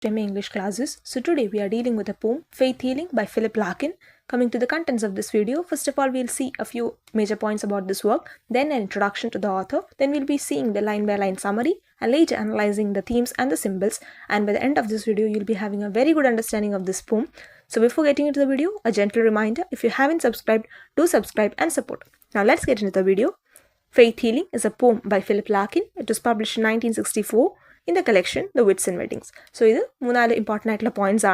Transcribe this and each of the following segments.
to MA English classes. So today we are dealing with the poem Faith Healing by Philip Larkin. Coming to the contents of this video, first of all we'll see a few major points about this work, then an introduction to the author, then we'll be seeing the line by line summary and later analyzing the themes and the symbols, and by the end of this video you'll be having a very good understanding of this poem. So before getting into the video, a gentle reminder, if you haven't subscribed, do subscribe and support. Now let's get into the video. Faith Healing is a poem by Philip Larkin. It was published in 1964 in the collection The Wits and Weddings. So this is important points.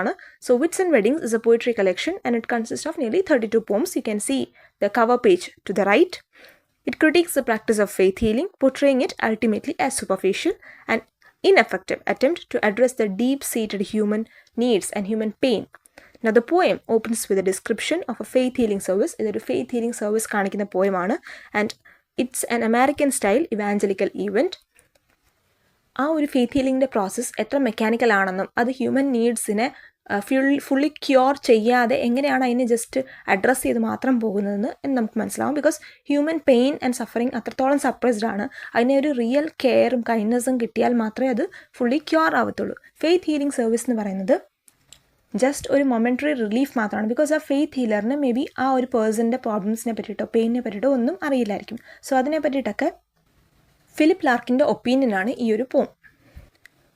So Wits and Weddings is a poetry collection and it consists of nearly 32 poems. You can see the cover page to the right. It critiques the practice of faith healing, portraying it ultimately as superficial and ineffective attempt to address the deep-seated human needs and human pain. Now the poem opens with a description of a faith healing service. This is a faith healing service poem and it's an American style evangelical event. Our faith healing process is mechanical. That's human needs fully cure just address because human pain and suffering are suppressed. Real care and kindness fully cure. Faith healing service is just a momentary relief because a faith healer maybe a person's problems pain so that's Philip Larkin's opinion on this poem.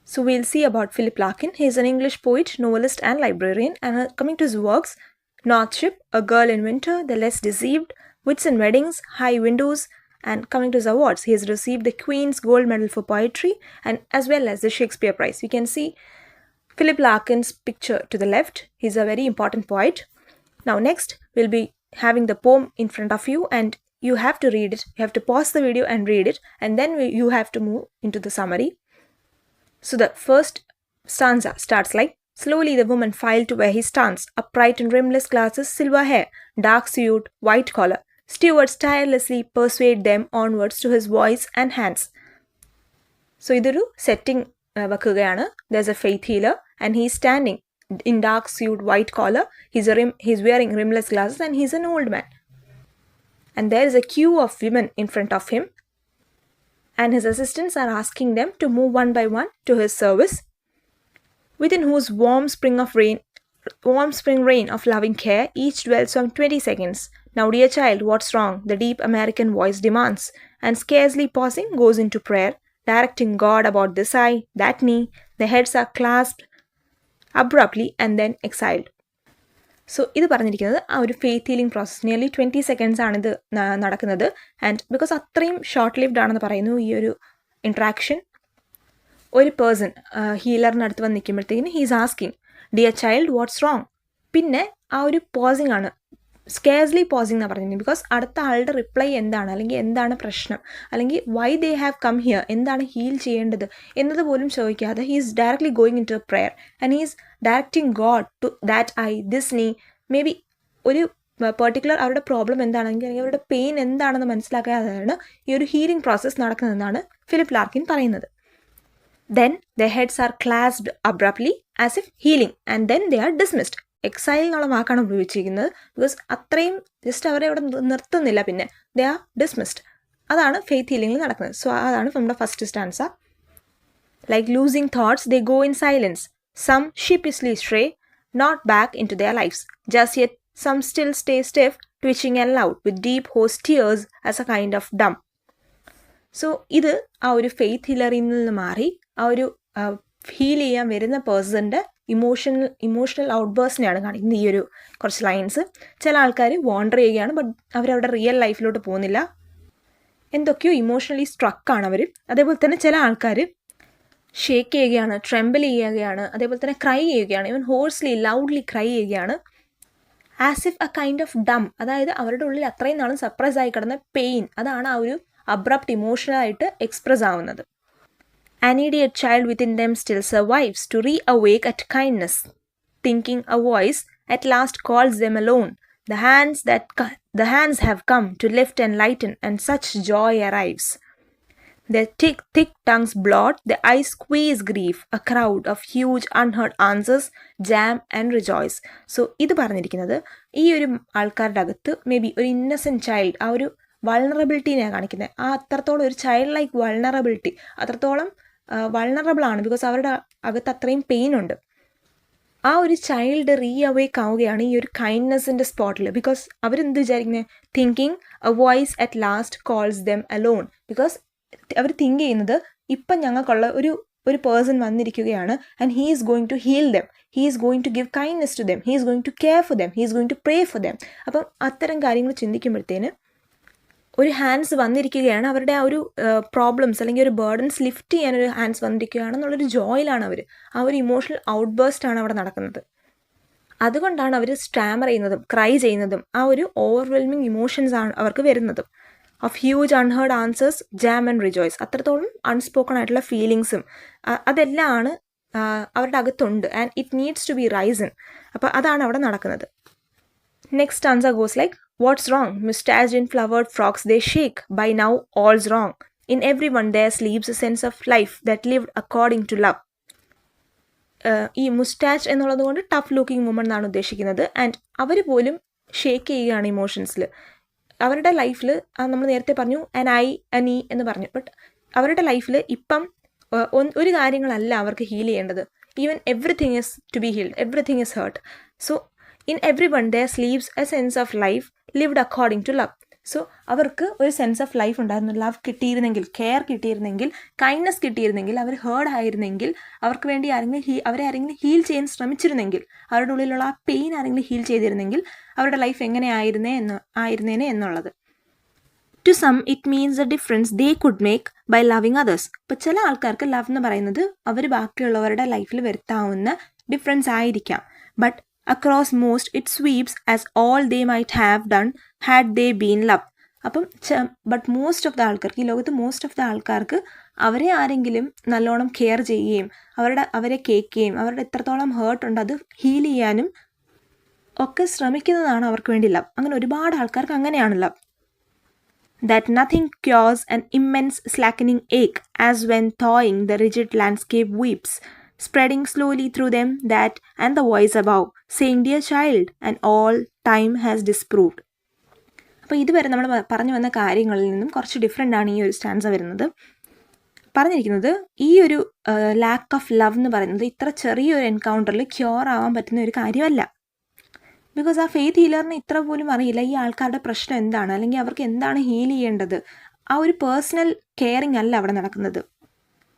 So we'll see about Philip Larkin. He is an English poet, novelist and librarian, and coming to his works, Northship, A Girl in Winter, The Less Deceived, Wits and Weddings, High Windows, and coming to his awards, he has received the Queen's Gold Medal for Poetry and as well as the Shakespeare Prize. We can see Philip Larkin's picture to the left. He's a very important poet. Now next, we'll be having the poem in front of you and you have to read it. You have to pause the video and read it, and then you have to move into the summary. So the first stanza starts like, slowly the woman filed to where he stands, upright in rimless glasses, silver hair, dark suit, white collar. Stewards tirelessly persuade them onwards to his voice and hands. So idaru setting vakugayana. There's a faith healer and he's standing in dark suit, white collar. He's wearing rimless glasses and he's an old man. And there is a queue of women in front of him, and his assistants are asking them to move one by one to his service, within whose warm spring rain of loving care each dwells some 20 seconds. Now, dear child, what's wrong? The deep American voice demands, and scarcely pausing goes into prayer, directing God about this eye, that knee. The heads are clasped abruptly and then exiled. So, this is a faith healing process. Nearly 20 seconds and because it's short-lived interaction, one person, healer, he is asking, dear child, what's wrong? Pinne, pausing, scarcely pausing because അടുത്ത ആളുടെ reply എന്താണ് അല്ലെങ്കിൽ എന്താണ് പ്രശ്നം അല്ലെങ്കിൽ why they have come here എന്താണ് heal ചെയ്യേണ്ടത് എന്നത് പോലും ചോദിക്കാതെ he is directly going into a prayer and he is directing God to that eye, this knee, maybe ഒരു പെർട്ടിക്കുലർ അവരുടെ പ്രോബ്ലം എന്താണെങ്കിൽ അല്ലെങ്കിൽ അവരുടെ പെയിൻ എന്താണെന്ന് മനസ്സിലാക്കാതെയാണ് ഈ ഒരു ഹീലിംഗ് പ്രോസസ്സ് നടക്കുന്നതെന്നാണ് ഫിലിപ്പ് ലാർക്കിൻ പറയുന്നത്. Then their heads are clasped abruptly as if healing and then they are dismissed. Exile എന്നുള്ള വാക്കാണ് ഉപയോഗിച്ചിരിക്കുന്നത് ബിക്കോസ് അത്രയും ജസ്റ്റ് അവരെ അവിടെ നിർത്തുന്നില്ല, പിന്നെ ദേ ആർ ഡിസ്മിസ്ഡ്. അതാണ് ഫെയ്ത്ത് ഹീലിംഗിൽ നടക്കുന്നത്. സോ അതാണ് നമ്മുടെ first stanza. Like losing thoughts they go in silence, some sheepishly stray, not back in to their lives, just yet some still stay stiff, twitching and loud with deep hoarse tears as a kind of dumb. So ഇത് ആ ഒരു faith ഹീലറിൽ നിന്ന് മാറി ആ ഒരു heal ചെയ്യാൻ വരുന്ന പേഴ്സൻ്റെ ഇമോഷണൽ ഔട്ട്ബേഴ്സിനെയാണ് കാണിക്കുന്നത് ഈ ഒരു കുറച്ച് ലൈൻസ്. ചില ആൾക്കാർ വാണ്ടർ ചെയ്യുകയാണ്, ബട്ട് അവരവരുടെ റിയൽ ലൈഫിലോട്ട് പോകുന്നില്ല, എന്തൊക്കെയോ ഇമോഷണലി സ്ട്രക്കാണ് അവർ. അതേപോലെ തന്നെ ചില ആൾക്കാർ ഷേക്ക് ചെയ്യുകയാണ്, ട്രെമ്പിൾ ചെയ്യുകയാണ്, അതേപോലെ തന്നെ ക്രൈ ചെയ്യുകയാണ്, ഈവൻ ഹോഴ്സ്ലി ലൗഡ്ലി ക്രൈ ചെയ്യുകയാണ്, as if a kind of dumb. അതായത് അവരുടെ ഉള്ളിൽ അത്രയും നാളും സപ്രസ് ആയി കിടന്ന പെയിൻ, അതാണ് ആ ഒരു അബ്രപ്റ്റ് ഇമോഷണലായിട്ട് എക്സ്പ്രസ് ആവുന്നത്. An idiot child within them still survives to reawake at kindness, thinking a voice at last calls them alone. The hands have come to lift and lighten, and such joy arrives. Their thick tongues blot, their eyes squeeze grief. A crowd of huge unheard answers jam and rejoice. So, ഇത് പറഞ്ഞിരിക്കുന്നത് ഈ ഒരു ആൾക്കാരുടെ അകത്ത് may be ഒരു innocent child, ആ ഒരു വൾണറബിലിറ്റീനെയാണ് കാണിക്കുന്നത്. ആ അത്രത്തോളം ഒരു ചൈൽഡ് ലൈക്ക് വൾണറബിലിറ്റി, അത്രത്തോളം വൾണറബിൾ ആണ് ബിക്കോസ് അവരുടെ അകത്ത് അത്രയും പെയിൻ ഉണ്ട്. ആ ഒരു ചൈൽഡ് റീ അവേക്ക് ആവുകയാണ് ഈ ഒരു കൈൻഡ്നെസ്സിൻ്റെ സ്പോട്ടിൽ. ബിക്കോസ് അവരെന്ത് വിചാരിക്കുന്നത്, thinking a voice at last calls them alone. Because അവർ തിങ്ക് ചെയ്യുന്നത് ഇപ്പം ഞങ്ങൾക്കുള്ള ഒരു പേഴ്സൺ വന്നിരിക്കുകയാണ്, and he is going to heal them, he is going to give kindness to them, he is going to care for them, he is going to pray for them. അപ്പം അത്തരം കാര്യങ്ങൾ ചിന്തിക്കുമ്പോഴത്തേന് ഒരു hands വന്നിരിക്കുകയാണ്, അവരുടെ ആ ഒരു problems അല്ലെങ്കിൽ ഒരു ബേർഡൻസ് ലിഫ്റ്റ് ചെയ്യാനൊരു ഹാൻഡ്സ് വന്നിരിക്കുകയാണെന്നുള്ളൊരു ജോയിലാണ് അവർ. ആ ഒരു ഇമോഷണൽ ഔട്ട്ബേസ്റ്റ് അവിടെ നടക്കുന്നത്. അതുകൊണ്ടാണ് അവർ സ്റ്റാമർ ചെയ്യുന്നതും ക്രൈ ചെയ്യുന്നതും. ആ ഒരു ഓവർവെൽമിങ് ഇമോഷൻസ് ആണ് അവർക്ക് വരുന്നതും. Of huge unheard answers jam and rejoice. അത്രത്തോളം അൺസ്പോക്കൺ ആയിട്ടുള്ള ഫീലിങ്സും അതെല്ലാം ആണ് അവരുടെ അകത്തുണ്ട്. And it needs to be risen. അപ്പോൾ അതാണ് അവിടെ നടക്കുന്നത്. Next answer goes like, what's wrong? Mustached in flowered frocks they shake. By now all's wrong. In everyone there sleeps a sense of life that lived according to love. ഈ മുസ്റ്റാച്ച് എന്നുള്ളത് കൊണ്ട് tough looking woman എന്നാണ് ഉദ്ദേശിക്കുന്നത്. And അവർ പോലും shake ചെയ്യുകയാണ് ഇമോഷൻസിൽ. അവരുടെ ലൈഫിൽ നമ്മൾ നേരത്തെ പറഞ്ഞു an I an E എന്ന് പറഞ്ഞു. ബട്ട് അവരുടെ ലൈഫിൽ ഇപ്പം ഒരു കാര്യങ്ങളല്ല അവർക്ക് ഹീൽ ചെയ്യേണ്ടത്. Even everything is to be healed, everything is hurt. So in every one there sleeps a sense of life lived according to love. So അവർക്ക് ഒരു സെൻസ് ഓഫ് ലൈഫ് ഉണ്ടായിരുന്നു. ലവ് കിട്ടിയിരുന്നെങ്കിൽ, കെയർ കിട്ടിയിരുന്നെങ്കിൽ, കൈൻഡ്നെസ് കിട്ടിയിരുന്നെങ്കിൽ, അവർ heard ആയിരുന്നെങ്കിൽ, അവർക്ക് വേണ്ടി അവരെ ആരെങ്കിലും ഹീൽ ചെയ്യാൻ ശ്രമിച്ചിരുന്നെങ്കിൽ, അവരുടെ ഉള്ളിലുള്ള ആ പെയിൻ ആരെങ്കിലും ഹീൽ ചെയ്തിരുന്നെങ്കിൽ അവരുടെ ലൈഫ് എങ്ങനെ ആയിരുന്നേനെ എന്നുള്ളത്. To sum it means a difference they could make by loving others. ഇപ്പോൾ ചില ആൾക്കാർക്ക് ലവ് എന്ന് പറയുന്നത് അവർ ബാക്കിയുള്ളവരുടെ ലൈഫിൽ വരുത്താവുന്ന ഡിഫറൻസ് ആയിരിക്കാം. But across most it sweeps as all they might have done had they been loved. അപ്പം ബട്ട് മോസ്റ്റ് ഓഫ് ദ ആൾക്കാർക്ക്, ഈ ലോകത്ത് മോസ്റ്റ് ഓഫ് ദ ആൾക്കാർക്ക് അവരെ ആരെങ്കിലും നല്ലോണം കെയർ ചെയ്യുകയും അവരെ കേൾക്കുകയും അവരുടെ എത്രത്തോളം ഹേർട്ട് ഉണ്ട് അത് ഹീൽ ചെയ്യാനും ഒക്കെ ശ്രമിക്കുന്നതാണ് അവർക്ക് വേണ്ടി ലവ്. അങ്ങനെ ഒരുപാട് ആൾക്കാർക്ക് അങ്ങനെയാണ് love. That nothing cures an immense slackening ache as when thawing the rigid landscape weeps, spreading slowly through them that and the voice above saying, dear child, and all time has disproved. അപ്പോൾ ഇതുവരെ നമ്മൾ പറഞ്ഞു വന്ന കാര്യങ്ങളിൽ നിന്നും കുറച്ച് different ആണ് ഈ ഒരു സ്റ്റാൻസ വരുന്നത്. പറഞ്ഞിരിക്കുന്നത് ഈ ഒരു ലാക്ക് ഓഫ് ലവ് എന്ന് പറയുന്നത് ഇത്ര ചെറിയൊരു എൻകൗണ്ടറിൽ ക്യൂർ ആവാൻ പറ്റുന്ന ഒരു കാര്യമല്ല. ബിക്കോസ് ആ ഫെയ്ത്ത് ഹീലറിന് ഇത്ര പോലും അറിയില്ല ഈ ആൾക്കാരുടെ പ്രശ്നം എന്താണ്, അല്ലെങ്കിൽ അവർക്ക് എന്താണ് ഹീൽ ചെയ്യേണ്ടത്. ആ ഒരു പേഴ്സണൽ കെയറിങ് അല്ല അവിടെ നടക്കുന്നത്.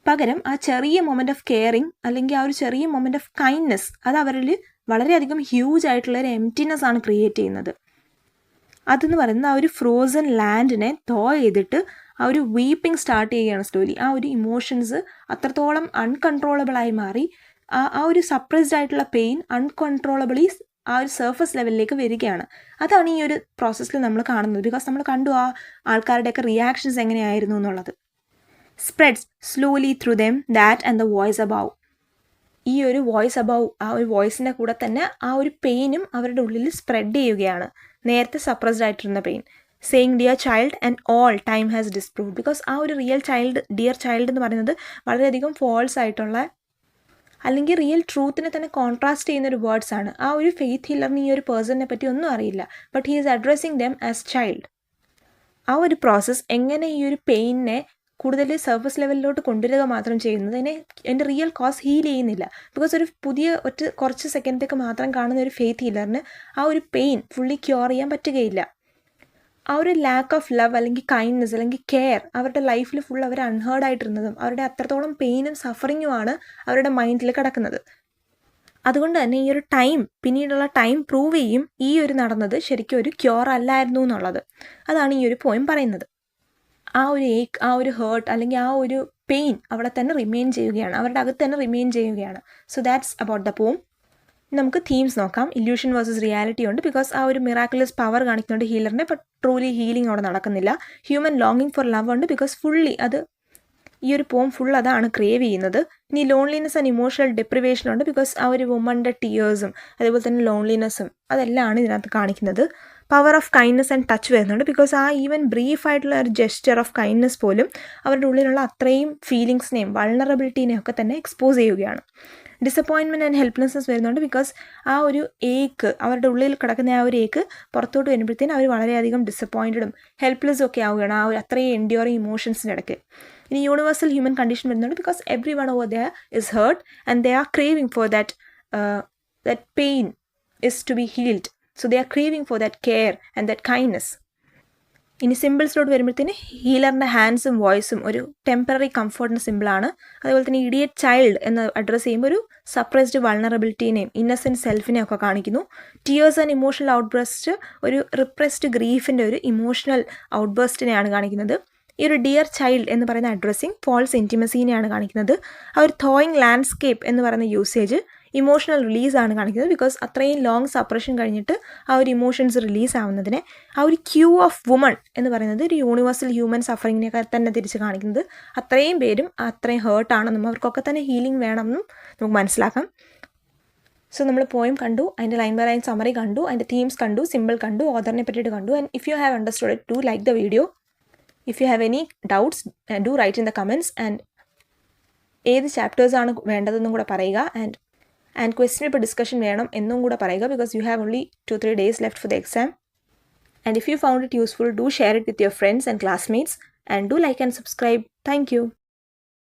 പകരം ആ ചെറിയ മൊമെൻ്റ് ഓഫ് കെയറിങ് അല്ലെങ്കിൽ ആ ഒരു ചെറിയ മൊമെൻ്റ് ഓഫ് കൈൻഡ്നെസ് അത് അവരിൽ വളരെയധികം ഹ്യൂജ് ആയിട്ടുള്ളൊരു എംപ്റ്റിനെസ് ആണ് ക്രിയേറ്റ് ചെയ്യുന്നത്. അതെന്ന് പറയുന്നത് ആ ഒരു ഫ്രോസൺ ലാൻഡിനെ തോ ചെയ്തിട്ട് ആ ഒരു വീപ്പിംഗ് സ്റ്റാർട്ട് ചെയ്യുകയാണ് സ്ലോലി. ആ ഒരു ഇമോഷൻസ് അത്രത്തോളം അൺകൺട്രോളബിളായി മാറി ആ ഒരു സപ്രസ്ഡ് ആയിട്ടുള്ള പെയിൻ അൺകൺട്രോളബിളി ആ ഒരു സർഫസ് ലെവലിലേക്ക് വരികയാണ്. അതാണ് ഈ ഒരു പ്രോസസ്സിൽ നമ്മൾ കാണുന്നത്. ബിക്കോസ് നമ്മൾ കണ്ടു ആ ആൾക്കാരുടെയൊക്കെ റിയാക്ഷൻസ് എങ്ങനെയായിരുന്നു എന്നുള്ളത്. Spreads slowly through them that and the voice above. ഈ ഒരു വോയിസ് അബവ്, ആ ഒരു വോയിസിൻ്റെ കൂടെ തന്നെ ആ ഒരു പെയിനും അവരുടെ ഉള്ളിൽ സ്പ്രെഡ് ചെയ്യുകയാണ്, നേരത്തെ സപ്രസ്ഡ് ആയിട്ടിരുന്ന pain. Saying dear child and all time has disproved. Because ആ ഒരു റിയൽ ചൈൽഡ്, ഡിയർ ചൈൽഡ് എന്ന് പറയുന്നത് വളരെയധികം ഫോൾസ് ആയിട്ടുള്ള അല്ലെങ്കിൽ റിയൽ ട്രൂത്തിനെ തന്നെ കോൺട്രാസ്റ്റ് ചെയ്യുന്നൊരു വേർഡ്സ് ആണ്. ആ ഒരു ഫെയ്ത്ത് ഹീലറിന് ഈ ഒരു പേഴ്സണിനെ പറ്റി ഒന്നും അറിയില്ല. But he is addressing them as child. ആ ഒരു പ്രോസസ്സ് എങ്ങനെ ഈ ഒരു പെയിനെ കൂടുതൽ സർഫസ് ലെവലിലോട്ട് കൊണ്ടുവരിക മാത്രം ചെയ്യുന്നത്, അതിൻ്റെ റിയൽ കോസ് ഹീൽ ചെയ്യുന്നില്ല. ബിക്കോസ് ഒരു കുറച്ച് സെക്കൻഡത്തേക്ക് മാത്രം കാണുന്ന ഒരു ഫെയ്ത്ത് ഹീലറിന് ആ ഒരു പെയിൻ ഫുള്ളി ക്യൂർ ചെയ്യാൻ പറ്റുകയില്ല. ആ ഒരു ലാക്ക് ഓഫ് ലവ് അല്ലെങ്കിൽ കൈൻഡ്നെസ് അല്ലെങ്കിൽ കെയർ അവരുടെ ലൈഫിൽ ഫുൾ അവർ അൺഹേർഡ് ആയിട്ടിരുന്നതും അവരുടെ അത്രത്തോളം പെയിനും സഫറിങ്ങുമാണ് അവരുടെ മൈൻഡിൽ കിടക്കുന്നത്. അതുകൊണ്ട് തന്നെ ഈ ഒരു ടൈം, പിന്നീടുള്ള ടൈം പ്രൂവ് ചെയ്യും ഈ ഒരു നടന്നത് ശരിക്കും ഒരു ക്യൂർ അല്ലായിരുന്നു എന്നുള്ളത്. അതാണ് ഈ ഒരു പോയിം പറയുന്നത്. ആ ഒരു ഏക്ക്, ആ ഒരു ഹേർട്ട് അല്ലെങ്കിൽ ആ ഒരു പെയിൻ അവിടെ തന്നെ റിമെയിൻ ചെയ്യുകയാണ്, അവരുടെ അകത്ത് തന്നെ റിമെയിൻ ചെയ്യുകയാണ്. So that's about the poem. നമുക്ക് തീംസ് നോക്കാം. ഇല്യൂഷൻ വേഴ്സസ് റിയാലിറ്റി ഉണ്ട്. ബിക്കോസ് ആ ഒരു മിറാക്കുലസ് പവർ കാണിക്കുന്നുണ്ട് ഹീലറിനെ, ബട്ട് ട്രൂലി ഹീലിംഗ് അവിടെ നടക്കുന്നില്ല. ഹ്യൂമൻ ലോങ്ങിങ് ഫോർ ലവ് ഉണ്ട്. ബിക്കോസ് ഫുള്ളി അത് ഈ ഒരു പോം ഫുൾ അതാണ് ക്രേവ് ചെയ്യുന്നത്. ഇനി ലോൺലിനെസ് ആൻഡ് ഇമോഷണൽ ഡിപ്രിവേഷൻ ഉണ്ട്. ബിക്കോസ് ആ ഒരു വുമൻ്റെ ടിയേഴ്സും അതേപോലെ തന്നെ ലോൺലിനെസ്സും അതെല്ലാമാണ് ഇതിനകത്ത് കാണിക്കുന്നത്. Power of kindness and touch വരുന്നുണ്ട്. ബിക്കോസ് ആ ഈവൻ ബ്രീഫായിട്ടുള്ള ഒരു ജെസ്റ്റർ ഓഫ് കൈൻഡ്നെസ് പോലും അവരുടെ ഉള്ളിലുള്ള അത്രയും ഫീലിങ്സിനെയും വൾണറബിലിറ്റീനെയും ഒക്കെ തന്നെ എക്സ്പോസ് ചെയ്യുകയാണ്. ഡിസപ്പോയിൻമെൻറ്റ് ആൻഡ് ഹെൽപ്ലെസ്നെസ് വരുന്നുണ്ട്. ബിക്കോസ് ആ ഒരു ഏക്ക്, അവരുടെ ഉള്ളിൽ കിടക്കുന്ന ആ ഒരു ഏക്ക് പുറത്തോട്ട് വരുമ്പോഴത്തേനും അവർ വളരെയധികം ഡിസപ്പോയിൻറ്റഡും ഹെൽപ്ലെസ്സും ഒക്കെ ആവുകയാണ് ആ ഒരു അത്രയും എൻഡ്യൂറിങ് ഇമോഷൻസിൻ്റെ ഇടയ്ക്ക്. ഇനി യൂണിവേഴ്സൽ ഹ്യൂമൻ കണ്ടീഷൻ വരുന്നുണ്ട്. Because every one over there is hurt and they are craving for that that pain is to be healed. So they are craving for that care and that kindness. ഇനി സിമ്പിൾസിലോട്ട് വരുമ്പോഴത്തേന് ഹീലറിൻ്റെ ഹാൻഡ്സും വോയിസും ഒരു temporary കംഫർട്ടിന് സിമ്പിളാണ്. അതുപോലെ തന്നെ idiot child എന്ന് address ചെയ്യുമ്പോൾ ഒരു suppressed വൾണറബിലിറ്റീനെയും innocent സെൽഫിനെയും ഒക്കെ കാണിക്കുന്നു. ടിയേഴ്സ് ആൻഡ് ഇമോഷണൽ ഔട്ട്ബേസ്റ്റ് ഒരു റിപ്രസ്ഡ് ഗ്രീഫിൻ്റെ ഒരു ഇമോഷണൽ ഔട്ട്ബേസ്റ്റിനെയാണ് കാണിക്കുന്നത്. ഈ ഒരു ഡിയർ ചൈൽഡ് എന്ന് പറയുന്ന അഡ്രസ്സിങ് ഫോൾസ് ഇൻറ്റിമസീനെയാണ് കാണിക്കുന്നത്. ആ ഒരു തോയിങ് ലാൻഡ്സ്കേപ്പ് എന്ന് പറയുന്ന യൂസേജ് ഇമോഷണൽ റിലീസാണ് കാണിക്കുന്നത്. ബിക്കോസ് അത്രയും ലോങ് സപ്രഷൻ കഴിഞ്ഞിട്ട് ആ ഒരു ഇമോഷൻസ് റിലീസ് ആവുന്നതിനെ. ആ ഒരു ക്യൂ ഓഫ് വുമൺ എന്ന് പറയുന്നത് ഒരു യൂണിവേഴ്സൽ ഹ്യൂമൻ സഫറിങ്ങിനെയൊക്കെ തന്നെ തിരിച്ച് കാണിക്കുന്നത്. അത്രയും പേരും അത്രയും ഹേർട്ടാണെന്നും അവർക്കൊക്കെ തന്നെ ഹീലിംഗ് വേണമെന്നും നമുക്ക് മനസ്സിലാക്കാം. സോ നമ്മൾ പോയം കണ്ടു, അതിൻ്റെ ലൈൻ ബൈ ലൈൻ സമ്മറി കണ്ടു, അതിൻ്റെ തീംസ് കണ്ടു, സിമ്പിൾ കണ്ടു, ഓഥറിനെ പറ്റിയിട്ട് കണ്ടു. And if you have understood it, do like the video. If you have any doubts do write in the comments. And ഏത് ചാപ്റ്റേഴ്സാണ് വേണ്ടതെന്നും കൂടെ പറയുക. ആൻഡ് ക്വസ്റ്റ്യൻ പേപ്പർ ഡിസ്കഷൻ വേണം എന്നും കൂടെ പറയുക. Because you have only 2-3 days left for the exam. And if you found it useful, do share it with your friends and classmates. And do like and subscribe. Thank you.